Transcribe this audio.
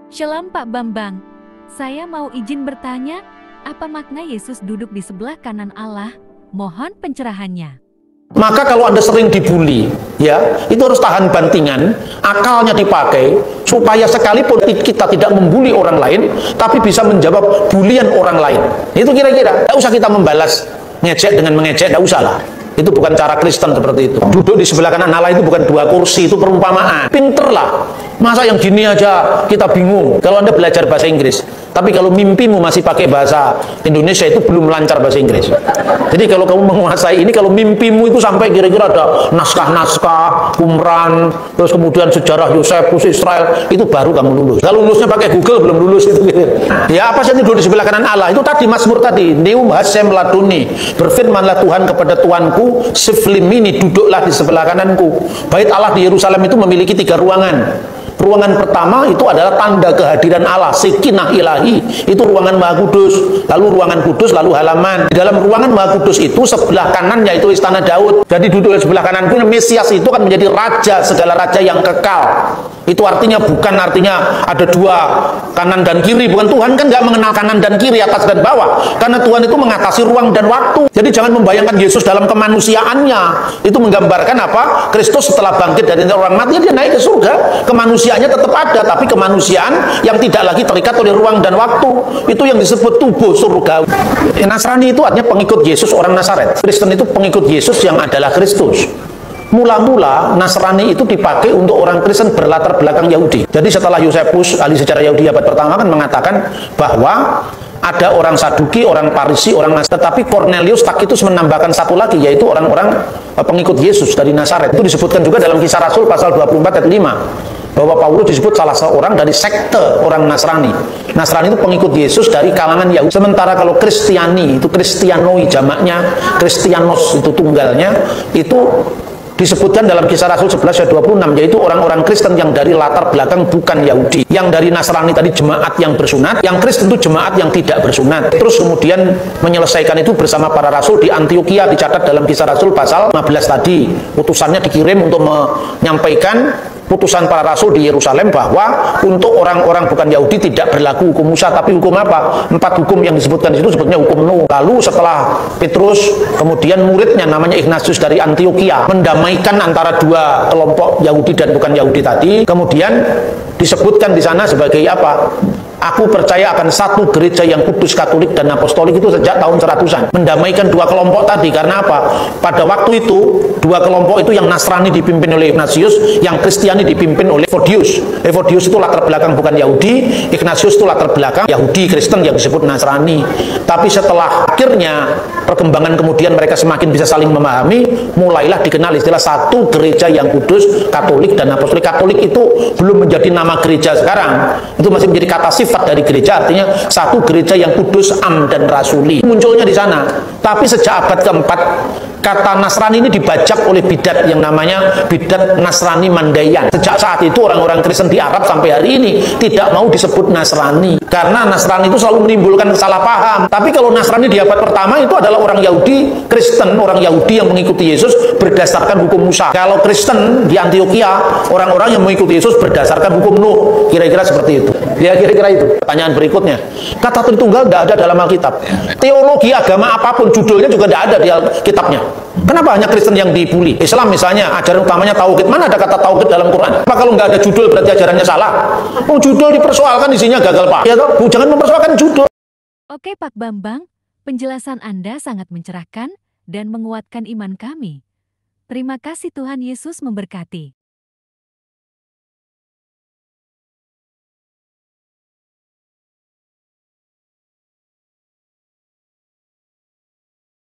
Shalom Pak Bambang, saya mau izin bertanya, apa makna Yesus duduk di sebelah kanan Allah? Mohon pencerahannya. Maka kalau Anda sering dibully, ya, itu harus tahan bantingan, akalnya dipakai, supaya sekalipun kita tidak membuli orang lain, tapi bisa menjawab bulian orang lain. Itu kira-kira, tidak usah kita membalas ngejek dengan mengejek, tidak usah lah. Itu bukan cara Kristen seperti itu. Duduk di sebelah kanan Allah itu bukan dua kursi, itu perumpamaan. Pinter lah. Masa yang gini aja kita bingung. Kalau Anda belajar bahasa Inggris, tapi kalau mimpimu masih pakai bahasa Indonesia, itu belum lancar bahasa Inggris. Jadi kalau kamu menguasai ini, kalau mimpimu itu sampai kira-kira ada naskah-naskah, Qumran, terus kemudian sejarah Yosefus Israel, itu baru kamu lulus. Kalau lulusnya pakai Google, belum lulus itu. Ya apa sih duduk di sebelah kanan Allah? Itu tadi Mazmur tadi, Neum Hasem Laduni, berfirmanlah Tuhan kepada Tuanku, Siflimini, duduklah di sebelah kananku. Bait Allah di Yerusalem itu memiliki 3 ruangan. Ruangan pertama itu adalah tanda kehadiran Allah, Sekinah Ilahi, itu ruangan Maha Kudus. Lalu ruangan kudus, lalu halaman. Di dalam ruangan Maha Kudus itu sebelah kanannya itu istana Daud. Jadi duduk di sebelah kananku, Mesias itu kan menjadi raja, segala raja yang kekal. Itu artinya bukan artinya ada 2 kanan dan kiri, bukan. Tuhan kan nggak mengenal kanan dan kiri, atas dan bawah, karena Tuhan itu mengatasi ruang dan waktu. Jadi jangan membayangkan Yesus dalam kemanusiaannya. Itu menggambarkan apa? Kristus setelah bangkit dari orang mati, dia naik ke surga. Kemanusiaannya tetap ada, tapi kemanusiaan yang tidak lagi terikat oleh ruang dan waktu. Itu yang disebut tubuh surga. Nasrani itu artinya pengikut Yesus, orang Nazaret. Kristen itu pengikut Yesus yang adalah Kristus. Mula-mula Nasrani itu dipakai untuk orang Kristen berlatar belakang Yahudi. Jadi setelah Yosefus, ahli sejarah Yahudi abad pertama, kan mengatakan bahwa ada orang Saduki, orang Parisi, orang Nasrani. Tetapi Cornelius Tacitus menambahkan satu lagi, yaitu orang-orang pengikut Yesus dari Nazaret. Itu disebutkan juga dalam Kisah Rasul pasal 24 ayat 5. Bahwa Paulus disebut salah seorang dari sekte orang Nasrani. Nasrani itu pengikut Yesus dari kalangan Yahudi. Sementara kalau Kristiani, itu Kristianoi jamaknya, Kristianos itu tunggalnya, itu disebutkan dalam Kisah Rasul 11 ayat 26, yaitu orang-orang Kristen yang dari latar belakang bukan Yahudi. Yang dari Nasrani tadi jemaat yang bersunat, yang Kristen itu jemaat yang tidak bersunat. Terus kemudian menyelesaikan itu bersama para rasul di Antioquia, dicatat dalam Kisah Rasul pasal 15 tadi. Utusannya dikirim untuk menyampaikan putusan para rasul di Yerusalem bahwa untuk orang-orang bukan Yahudi tidak berlaku hukum Musa, tapi hukum apa? 4 hukum yang disebutkan di situ sebetulnya hukum Nuh. Lalu setelah Petrus, kemudian muridnya namanya Ignatius dari Antioquia mendamaikan antara 2 kelompok Yahudi dan bukan Yahudi tadi. Kemudian disebutkan di sana sebagai apa? Aku percaya akan satu gereja yang kudus, katolik, dan apostolik, itu sejak tahun 100-an. Mendamaikan 2 kelompok tadi, karena apa? Pada waktu itu, 2 kelompok itu yang Nasrani dipimpin oleh Ignatius, yang Kristiani dipimpin oleh Evodius. Evodius itu latar belakang bukan Yahudi, Ignatius itu latar belakang Yahudi Kristen yang disebut Nasrani. Tapi setelah akhirnya perkembangan kemudian mereka semakin bisa saling memahami, mulailah dikenal istilah satu gereja yang kudus, katolik, dan apostolik. Katolik itu belum menjadi nama gereja sekarang, itu masih menjadi kata sifat dari gereja, artinya satu gereja yang kudus, am, dan rasuli. Munculnya di sana. Tapi sejak abad keempat, kata Nasrani ini dibajak oleh bidat yang namanya bidat Nasrani Mandayan. Sejak saat itu orang-orang Kristen di Arab sampai hari ini tidak mau disebut Nasrani, karena Nasrani itu selalu menimbulkan salah paham. Tapi kalau Nasrani di abad pertama itu adalah orang Yahudi Kristen, orang Yahudi yang mengikuti Yesus berdasarkan hukum Musa. Kalau Kristen di Antioquia, orang-orang yang mengikuti Yesus berdasarkan hukum Nuh. Kira-kira seperti itu. Ya, kira-kira itu. Pertanyaan berikutnya, kata Tritunggal tidak ada dalam Alkitab. Teologi agama apapun judulnya juga tidak ada di Alkitabnya. Kenapa hanya Kristen yang dibully? Islam misalnya, ajaran utamanya tauhid. Mana ada kata tauhid dalam Quran? Apa kalau nggak ada judul berarti ajarannya salah? Oh, judul dipersoalkan, isinya gagal, Pak. Ya toh? Jangan mempersoalkan judul. Oke Pak Bambang, penjelasan Anda sangat mencerahkan dan menguatkan iman kami. Terima kasih, Tuhan Yesus memberkati.